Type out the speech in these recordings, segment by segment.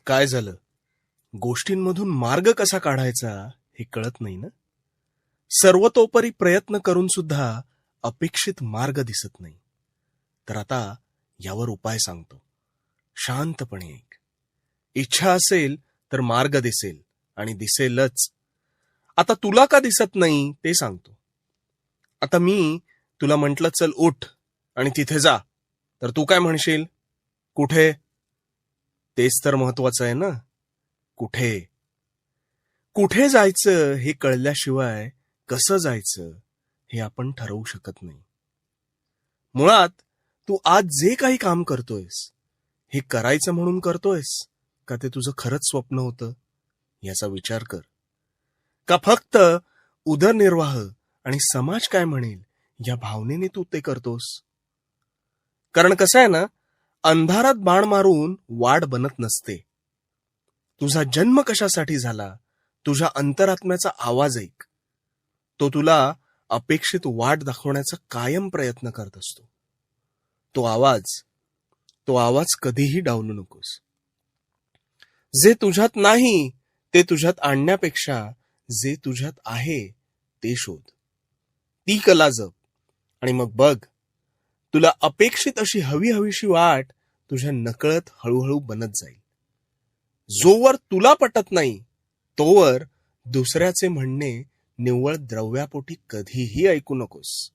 काय झालं? गोष्टींमधून मार्ग कसा काढायचा हे कळत नाही ना? सर्वतोपरी प्रयत्न करून सुद्धा अपेक्षित मार्ग दिसत नाही. तर आता यावर उपाय सांगतो. शांतपणे ऐक. इच्छा असेल तर मार्ग दिसेल आणि दिसेलच. आता तुला का दिसत नाही ते सांगतो. आता मी तुला म्हटलं चल उठ आणि तिथे जा, तर तू काय म्हणशील? कुठे? तेच तर महत्वाचं आहे ना. कुठे? कुठे जायचं हे कळल्याशिवाय कसं जायचं हे आपण ठरवू शकत नाही. मुळात तू आज जे काही काम करतोयस हे करायचं म्हणून करतोयस का ते तुझं खरंच स्वप्न होतं याचा विचार कर. का फक्त उदरनिर्वाह आणि समाज काय म्हणेल या भावनेने तू ते करतोस? कारण कसं आहे ना, अंधारात बाण मारून वाट बनत नसते. तुझा जन्म कशासाठी झाला? तुझ्या अंतरात्म्याचा आवाज ऐक. तो तुला अपेक्षित वाट दाखवण्याचा कायम प्रयत्न करत असतो. तो आवाज कधीही डावलू नकोस. जे तुझ्यात नाही ते तुझ्यात आणण्यापेक्षा जे तुझ्यात आहे ते शोध. ती कला जप आणि मग बघ, तुला अपेक्षित अशी हवीशी वाट तुझ्या नकळत हळूहळू बनत जाईल. जोवर तुला पटत नाही तोवर दुसऱ्याचे म्हणणे निव्वळ द्रव्यापोटी कधीही ऐकू नकोस.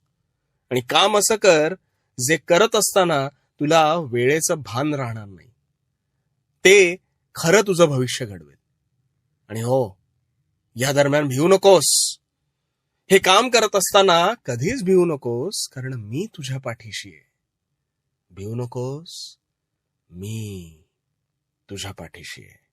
आणि काम असं कर जे करत असताना तुला वेळेचं भान राहणार नाही. ते खरं तुझं भविष्य घडवेल. आणि हो, या दरम्यान भिवू नकोस. हे काम करत असताना कधीच भिवू नकोस, कारण मी तुझ्या पाठीशी आहे. भिवू नकोस, मी तुझ्या पाठीशी आहे.